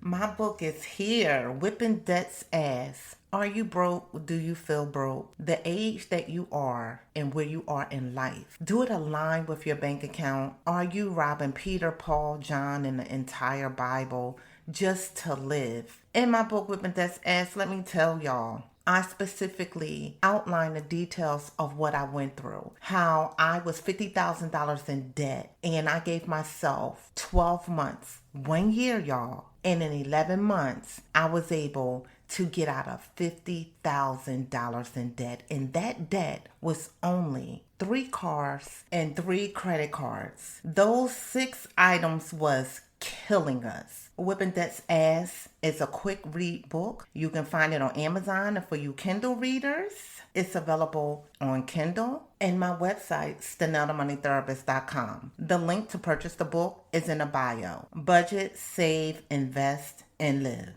My book is here, Whippin Debts Ass. Are you broke? Do you feel broke? The age that you are and where you are in life. Do it align with your bank account? Are you robbing Peter, Paul, John, and the entire Bible just to live? In my book, Whippin Debts Ass, let me tell y'all, I specifically outline the details of what I went through. How I was $50,000 in debt and I gave myself 12 months, 1 year, y'all. And in 11 months, I was able to get out of $50,000 in debt. And that debt was only 3 cars and 3 credit cards. Those 6 items was killing us. Whippin Debts Ass is a quick read book. You can find it on Amazon, and for you Kindle readers, it's available on Kindle and my website, StenellTheMoneyTherapist.com. The link to purchase the book is in the bio. Budget, save, invest, and live.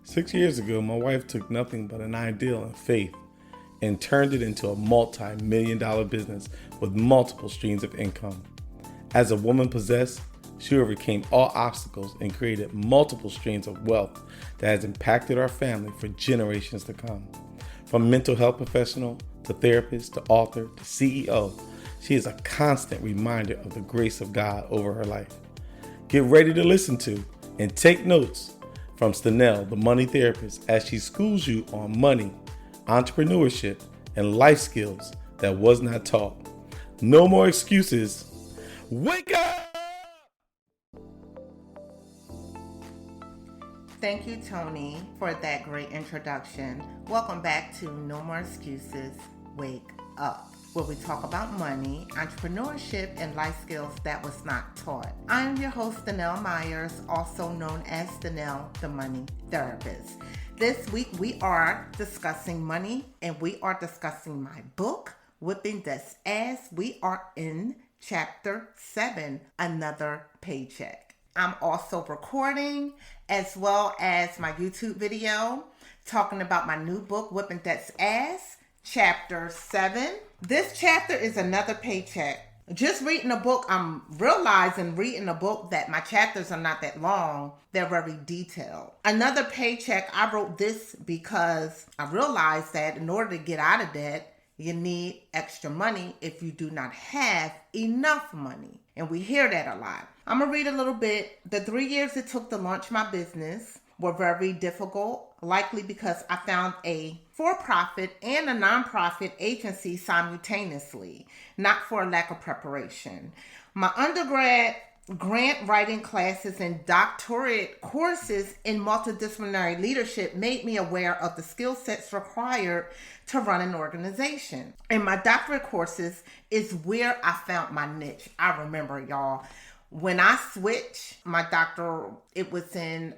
Six years ago, my wife took nothing but an ideal and faith and turned it into a multi-million-dollar business with multiple streams of income. As a woman possessed, she overcame all obstacles and created multiple streams of wealth that has impacted our family for generations to come. From mental health professional to therapist to author to CEO, she is a constant reminder of the grace of God over her life. Get ready to listen to and take notes from Stenell, the money therapist, as she schools you on money, entrepreneurship, and life skills that was not taught. No more excuses. Wake up! Thank you, Tony, for that great introduction. Welcome back to No More Excuses, Wake Up, where we talk about money, entrepreneurship, and life skills that was not taught. I'm your host, Stenell Myers, also known as Stenell, the money therapist. This week, we are discussing money, and we are discussing my book, Whippin Debts Ass. We are in Chapter 7, Another Paycheck. I'm also recording, as well as my YouTube video, talking about my new book, Whippin Debts Ass, Chapter 7. This chapter is Another Paycheck. Just reading a book, I'm realizing reading a book that my chapters are not that long. They're very detailed. Another Paycheck, I wrote this because I realized that in order to get out of debt, you need extra money if you do not have enough money. And we hear that a lot. I'm going to read a little bit. The 3 years it took to launch my business were very difficult, likely because I found a for-profit and a non-profit agency simultaneously, not for a lack of preparation. My undergrad grant writing classes and doctorate courses in multidisciplinary leadership made me aware of the skill sets required to run an organization. And my doctorate courses is where I found my niche. I remember, y'all, when I switched my doctor, it was in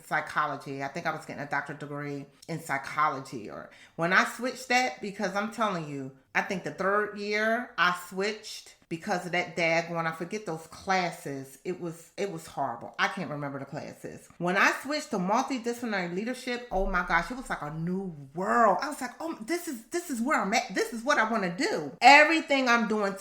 psychology. I think I was getting a doctorate degree in psychology. Or when I switched that, because I'm telling you, I think the 3rd year I switched because of that daggone, I forget those classes. It was horrible. I can't remember the classes. When I switched to multidisciplinary leadership, oh my gosh, it was like a new world. I was like, oh, this is where I'm at. This is what I want to do. Everything I'm doing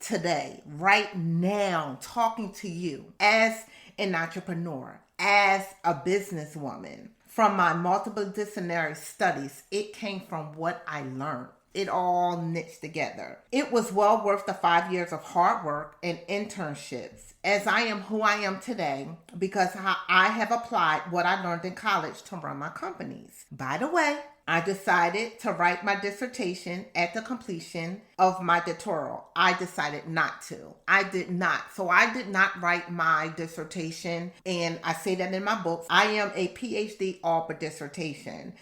today, right now, talking to you as an entrepreneur, as a businesswoman, from my multidisciplinary studies, it came from what I learned. It all knits together. It was well worth the 5 years of hard work and internships, as I am who I am today because I have applied what I learned in college to run my companies. By the way, I decided to write my dissertation at the completion of my doctoral. I decided not to. I did not. So I did not write my dissertation, and I say that in my books. I am a PhD all but dissertation.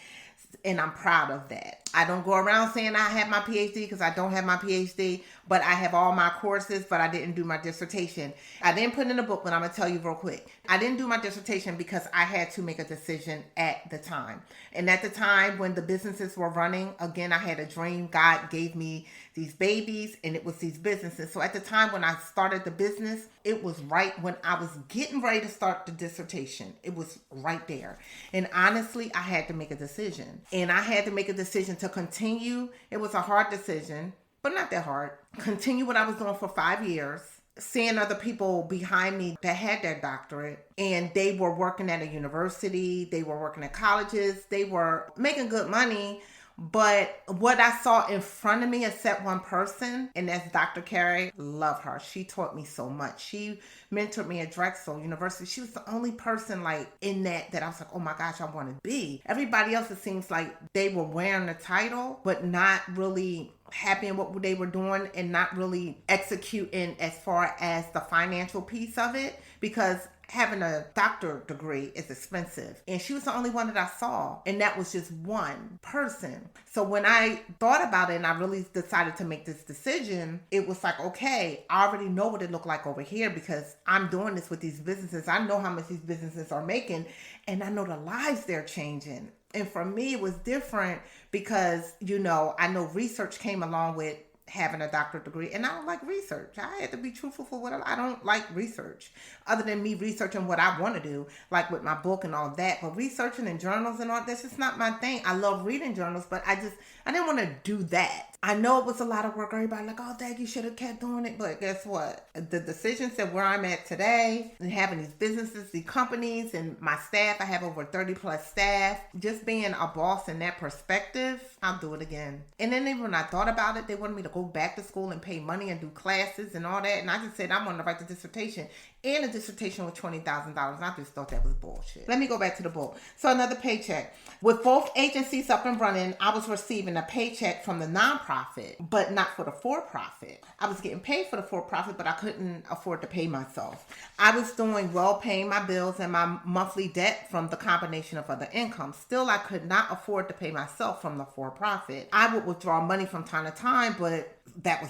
And I'm proud of that. I don't go around saying I have my PhD because I don't have my PhD, but I have all my courses, but I didn't do my dissertation. I didn't put in a book, but I'm going to tell you real quick. I didn't do my dissertation because I had to make a decision at the time. And at the time when the businesses were running, again, I had a dream. God gave me these babies and it was these businesses. So at the time when I started the business, it was right when I was getting ready to start the dissertation. It was right there. And honestly, I had to make a decision. And I had to make a decision to continue. It was a hard decision, but but not that hard. Continue what I was doing for 5 years. Seeing other people behind me that had their doctorate, and they were working at a university, they were working at colleges, they were making good money. But what I saw in front of me, except one person, and that's Dr. Carey. Love her. She taught me so much. She mentored me at Drexel University. She was the only person like in that I was like, oh my gosh, I want to be. Everybody else, it seems like they were wearing the title, but not really happy in what they were doing and not really executing as far as the financial piece of it, because having a doctorate degree is expensive. And she was the only one that I saw. And that was just one person. So when I thought about it and I really decided to make this decision, it was like, okay, I already know what it looked like over here because I'm doing this with these businesses. I know how much these businesses are making, and I know the lives they're changing. And for me, it was different because, I know research came along with having a doctorate degree, and I don't like research. I had to be truthful for what I don't like research, other than me researching what I want to do, like with my book and all that. But researching in journals and all that's just not my thing. I love reading journals, but I didn't want to do that. I know it was a lot of work. Everybody like, oh, Dad, you should have kept doing it. But guess what? The decisions that where I'm at today and having these businesses, these companies, and my staff, I have over 30 plus staff, just being a boss in that perspective, I'll do it again. And then even when I thought about it, they wanted me to go back to school and pay money and do classes and all that. And I just said, I want to write the dissertation. And a dissertation with $20,000. I just thought that was bullshit. Let me go back to the book. So Another Paycheck. With both agencies up and running, I was receiving a paycheck from the nonprofit, but not for the for-profit. I was getting paid for the for-profit, but I couldn't afford to pay myself. I was doing well, paying my bills and my monthly debt from the combination of other income. Still, I could not afford to pay myself from the for-profit. I would withdraw money from time to time, but that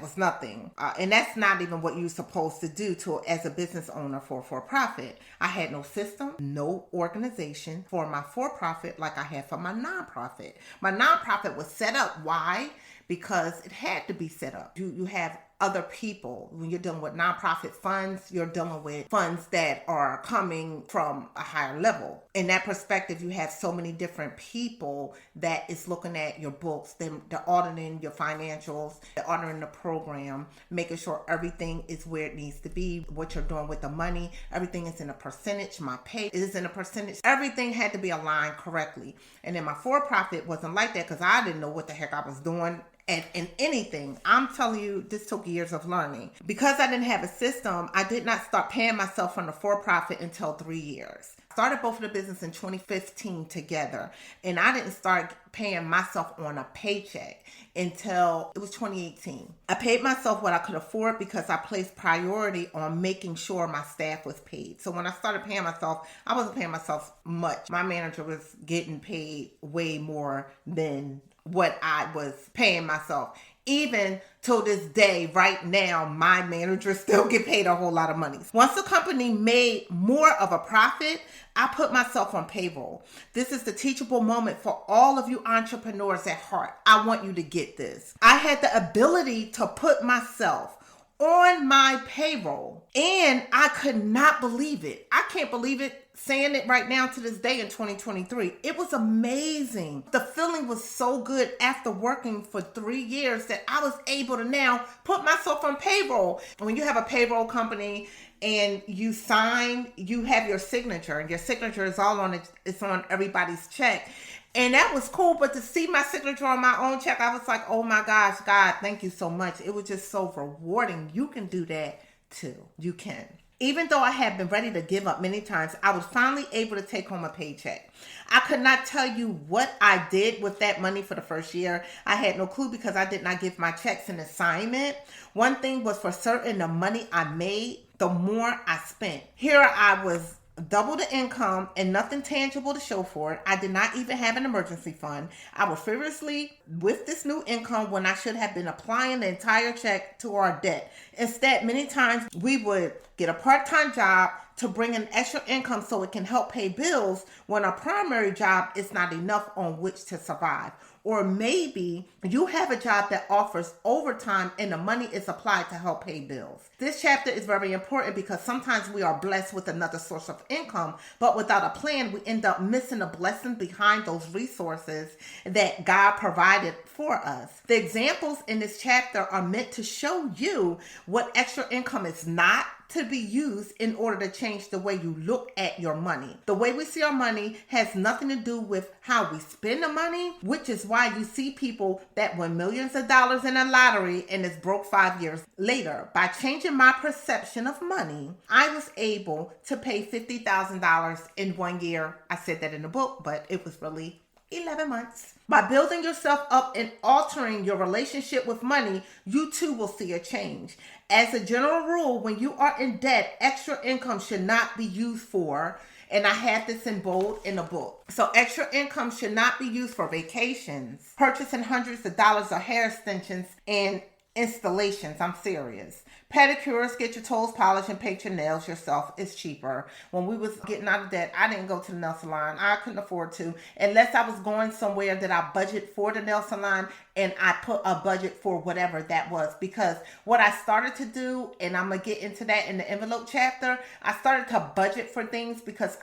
was nothing. And that's not even what you're supposed to do as a business owner for profit. I had no system, no organization for my for-profit like I had for my nonprofit. My nonprofit was set up. Why? Because it had to be set up. You have other people. When you're dealing with nonprofit funds, you're dealing with funds that are coming from a higher level. In that perspective, you have so many different people that is looking at your books, they're auditing your financials, they're auditing the program, making sure everything is where it needs to be, what you're doing with the money, everything is in a percentage, my pay is in a percentage, everything had to be aligned correctly. And then my for-profit wasn't like that because I didn't know what the heck I was doing. And in anything, I'm telling you, this took years of learning. Because I didn't have a system, I did not start paying myself from the for-profit until 3 years. I started both of the business in 2015 together, and I didn't start paying myself on a paycheck until it was 2018. I paid myself what I could afford because I placed priority on making sure my staff was paid. So when I started paying myself, I wasn't paying myself much. My manager was getting paid way more than what I was paying myself. Even till this day, right now, my manager still get paid a whole lot of money. Once the company made more of a profit, I put myself on payroll. This is the teachable moment for all of you entrepreneurs at heart. I want you to get this. I had the ability to put myself on my payroll, and I could not believe it. I can't believe it saying it right now to this day in 2023. It was amazing. The feeling was so good after working for 3 years that I was able to now put myself on payroll. When you have a payroll company and you sign, you have your signature, and your signature is all on it. It's on everybody's check. And that was cool, but to see my signature on my own check, I was like, oh my gosh, God, thank you so much. It was just so rewarding. You can do that too. You can. Even though I had been ready to give up many times, I was finally able to take home a paycheck. I could not tell you what I did with that money for the first year. I had no clue because I did not give my checks an assignment. One thing was for certain, the money I made, the more I spent. Here I was, double the income and nothing tangible to show for it. I did not even have an emergency fund. I was furiously with this new income when I should have been applying the entire check to our debt. Instead, many times we would get a part-time job to bring in extra income so it can help pay bills when our primary job is not enough on which to survive. Or maybe you have a job that offers overtime and the money is applied to help pay bills. This chapter is very important because sometimes we are blessed with another source of income, but without a plan, we end up missing the blessing behind those resources that God provided for us. The examples in this chapter are meant to show you what extra income is not to be used in order to change the way you look at your money. The way we see our money has nothing to do with how we spend the money, which is why you see people that win millions of dollars in a lottery and is broke 5 years later. By changing my perception of money, I was able to pay $50,000 in 1 year. I said that in the book, but it was really 11 months. By building yourself up and altering your relationship with money, you too will see a change. As a general rule, when you are in debt, extra income should not be used for, and I have this in bold in the book. So extra income should not be used for vacations, purchasing hundreds of dollars of hair extensions, and installations. I'm serious. Pedicures, get your toes polished and paint your nails yourself. It's cheaper. When we was getting out of debt, I didn't go to the nail salon. I couldn't afford to, unless I was going somewhere that I budget for the nail salon and I put a budget for whatever that was. Because what I started to do, and I'm going to get into that in the envelope chapter, I started to budget for things because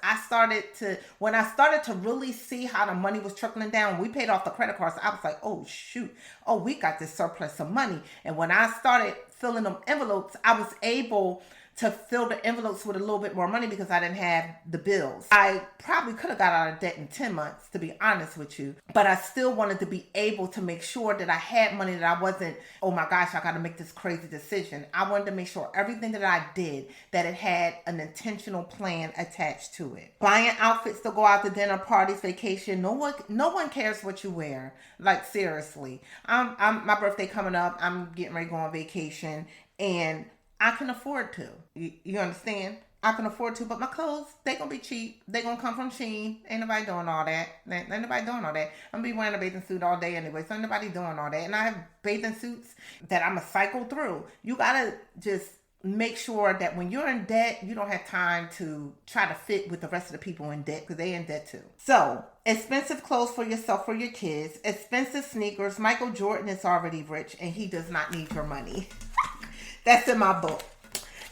when I started to really see how the money was trickling down, we paid off the credit cards. I was like, oh shoot, we got this surplus of money. And when I started filling them envelopes, I was able to fill the envelopes with a little bit more money because I didn't have the bills. I probably could have got out of debt in 10 months, to be honest with you, but I still wanted to be able to make sure that I had money, that I wasn't, oh my gosh, I got to make this crazy decision. I wanted to make sure everything that I did, that it had an intentional plan attached to it. Buying outfits to go out to dinner, parties, vacation, no one cares what you wear. Like seriously, my birthday coming up, I'm getting ready to go on vacation, and I can afford to. You understand? I can afford to, but my clothes, they gonna be cheap. They gonna come from Shein. Ain't nobody doing all that. Ain't nobody doing all that. I'm gonna be wearing a bathing suit all day anyway, so ain't nobody doing all that. And I have bathing suits that I'm gonna cycle through. You gotta just make sure that when you're in debt, you don't have time to try to fit with the rest of the people in debt, because they in debt too. So, expensive clothes for yourself, for your kids, expensive sneakers. Michael Jordan is already rich and he does not need your money. That's in my book.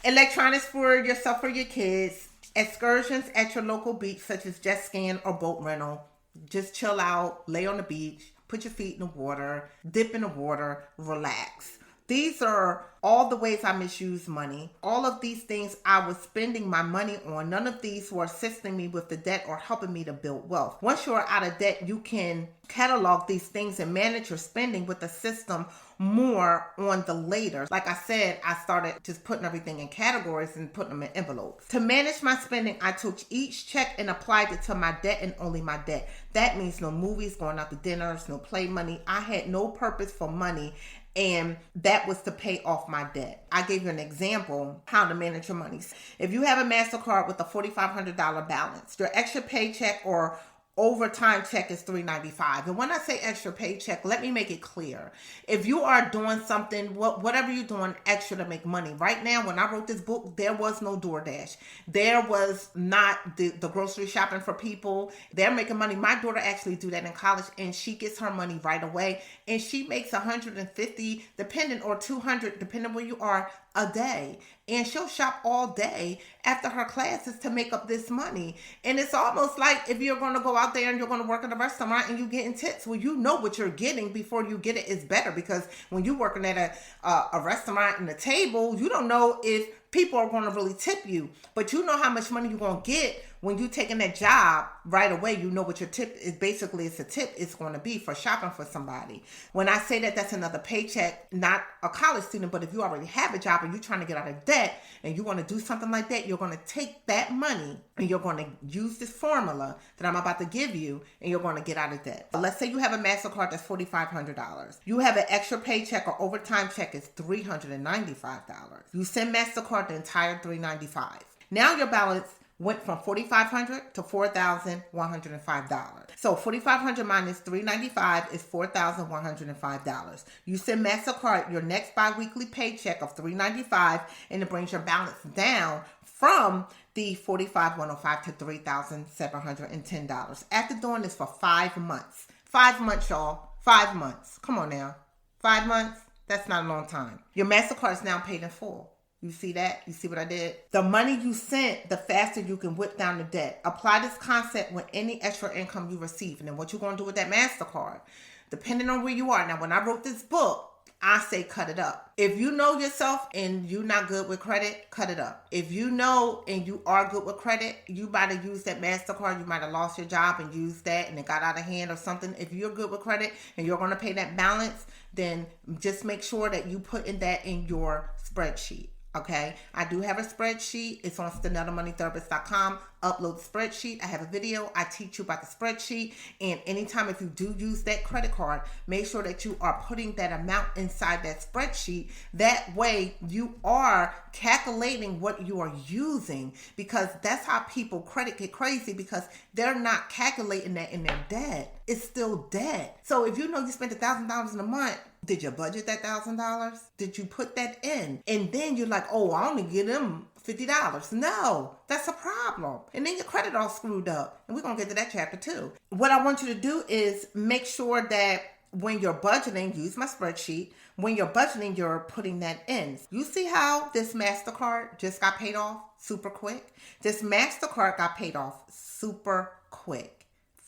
Electronics for yourself, for your kids. Excursions at your local beach, such as jet skiing or boat rental. Just chill out, lay on the beach, put your feet in the water, dip in the water, relax. These are all the ways I misuse money. All of these things I was spending my money on. None of these were assisting me with the debt or helping me to build wealth. Once you're out of debt, you can catalog these things and manage your spending with the system more on the later. Like I said, I started just putting everything in categories and putting them in envelopes. To manage my spending, I took each check and applied it to my debt and only my debt. That means no movies, going out to dinners, no play money. I had no purpose for money, and that was to pay off my debt. I gave you an example how to manage your money. If you have a MasterCard with a $4,500 balance, your extra paycheck or overtime check is $395. And when I say extra paycheck, let me make it clear. If you are doing something, whatever you're doing extra to make money. Right now, when I wrote this book, there was no DoorDash. There was not the grocery shopping for people. They're making money. My daughter actually do that in college, and she gets her money right away. And she makes $150, depending, or $200, depending where you are, a day. And she'll shop all day after her classes to make up this money. And it's almost like if you're going to go out there and you're going to work at a restaurant and you're getting tips, well, you know what you're getting before you get it is better, because when you're working at a restaurant and a table, you don't know if people are going to really tip you, but you know how much money you're going to get when you're taking that job right away. You know what your tip is. Basically, it's a tip it's going to be for shopping for somebody. When I say that, that's another paycheck, not a college student, but if you already have a job and you're trying to get out of debt and you want to do something like that, you're going to take that money and you're going to use this formula that I'm about to give you, and you're going to get out of debt. Let's say you have a MasterCard that's $4,500. You have an extra paycheck or overtime check is $395. You send MasterCard the entire $395. Now your balance went from $4,500 to $4,105. So $4,500 minus $395 is $4,105. You send MasterCard your next biweekly paycheck of $395, and it brings your balance down from the $45,105 to $3,710. After doing this for 5 months. 5 months, y'all. 5 months. Come on now. 5 months? That's not a long time. Your MasterCard is now paid in full. You see that? You see what I did? The money you sent, the faster you can whip down the debt. Apply this concept with any extra income you receive. And then what you're going to do with that MasterCard, depending on where you are. Now, when I wrote this book, I say cut it up. If you know yourself and you're not good with credit, cut it up. If you know and you are good with credit, you might have used that MasterCard. You might have lost your job and used that and it got out of hand or something. If you're good with credit and you're going to pay that balance, then just make sure that you put in that in your spreadsheet. Okay, I do have a spreadsheet. It's on StenellTheMoneyTherapist.com. Upload the spreadsheet. I have a video. I teach you about the spreadsheet. And anytime if you do use that credit card, make sure that you are putting that amount inside that spreadsheet. That way you are calculating what you are using, because that's how people credit get crazy, because they're not calculating that in their debt. It's still debt. So if you know you spent $1,000 in a month, did you budget that $1,000? Did you put that in? And then you're like, oh, I only give them $50. No, that's a problem. And then your credit all screwed up. And we're going to get to that chapter too. What I want you to do is make sure that when you're budgeting, use my spreadsheet. When you're budgeting, you're putting that in. You see how this MasterCard just got paid off super quick? This MasterCard got paid off super quick.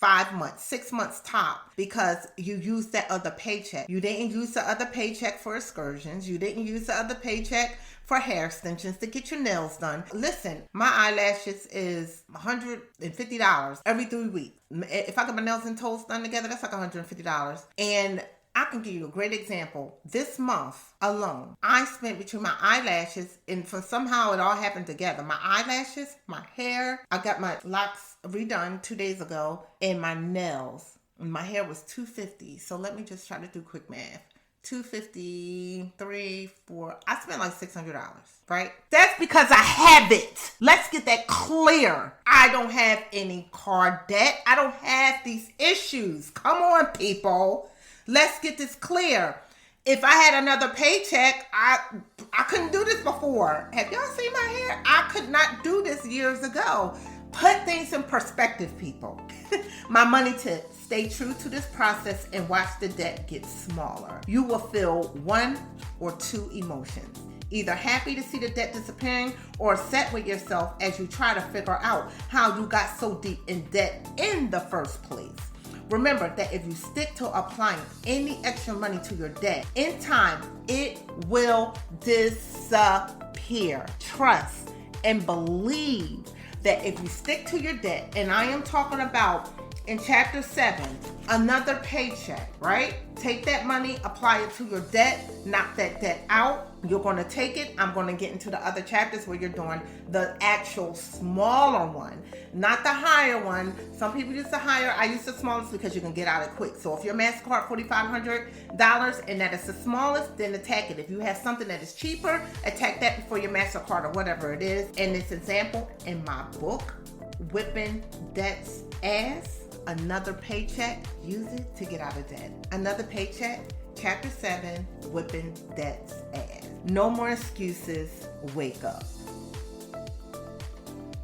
5 months, 6 months top, because you used that other paycheck. You didn't use the other paycheck for excursions. You didn't use the other paycheck for hair extensions to get your nails done. Listen, my eyelashes is $150 every 3 weeks. If I get my nails and toes done together, that's like $150. And I can give you a great example. This month alone, I spent between my eyelashes, and for somehow it all happened together. My eyelashes, my hair, I got my locks redone 2 days ago, and my nails. My hair was $250. So let me just try to do quick math. $250, $3, $4. I spent like $600, right? That's because I have it. Let's get that clear. I don't have any car debt. I don't have these issues. Come on, people. Let's get this clear. If I had another paycheck, I couldn't do this before. Have y'all seen my hair? I could not do this years ago. Put things in perspective, people. My money tip: stay true to this process and watch the debt get smaller. You will feel one or two emotions. Either happy to see the debt disappearing or upset with yourself as you try to figure out how you got so deep in debt in the first place. Remember that if you stick to applying any extra money to your debt, in time, it will disappear. Trust and believe that if you stick to your debt, and I am talking about in chapter 7, another paycheck, right? Take that money, apply it to your debt, knock that debt out. You're going to take it. I'm going to get into the other chapters where you're doing the actual smaller one, not the higher one. Some people use the higher. I use the smallest because you can get out of it quick. So if your MasterCard $4,500 and that is the smallest, then attack it. If you have something that is cheaper, attack that before your MasterCard or whatever it is. In this example, in my book, Whippin Debts Ass, Another Paycheck, use it to get out of debt. Another Paycheck, Chapter 7, Whippin Debts Ass. No more excuses, wake up.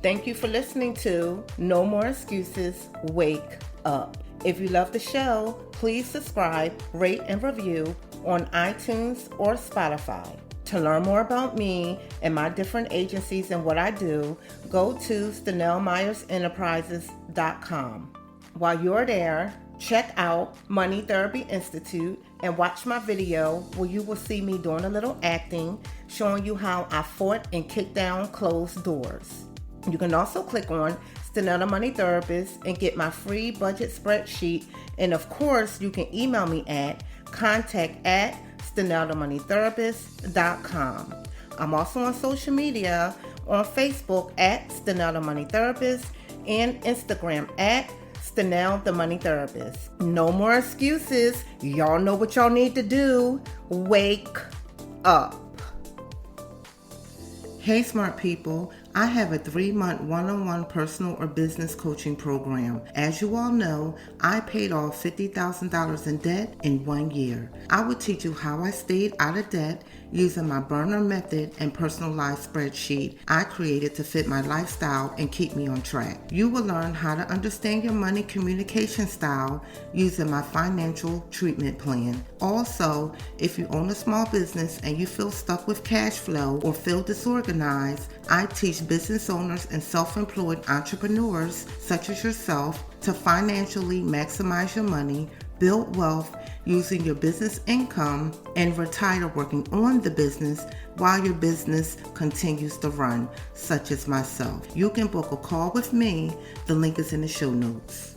Thank you for listening to No More Excuses, Wake Up. If you love the show, please subscribe, rate, and review on iTunes or Spotify. To learn more about me and my different agencies and what I do, go to StenellMyersEnterprises.com. While you're there, check out Money Therapy Institute and watch my video where you will see me doing a little acting, showing you how I fought and kicked down closed doors. You can also click on Stenell the Money Therapist and get my free budget spreadsheet. And of course, you can email me at contact@StenellTheMoneyTherapist.com. I'm also on social media on Facebook at Stenell the Money Therapist and Instagram at Stenell the Money Therapist. No more excuses. Y'all know what y'all need to do. Wake up. Hey, smart people. I have a 3-month one-on-one personal or business coaching program. As you all know, I paid off $50,000 in debt in 1 year. I will teach you how I stayed out of debt using my burner method and personalized spreadsheet I created to fit my lifestyle and keep me on track. You will learn how to understand your money communication style using my financial treatment plan. Also, if you own a small business and you feel stuck with cash flow or feel disorganized, I teach business owners and self-employed entrepreneurs such as yourself to financially maximize your money, build wealth using your business income, and retire working on the business while your business continues to run, such as myself. You can book a call with me. The link is in the show notes.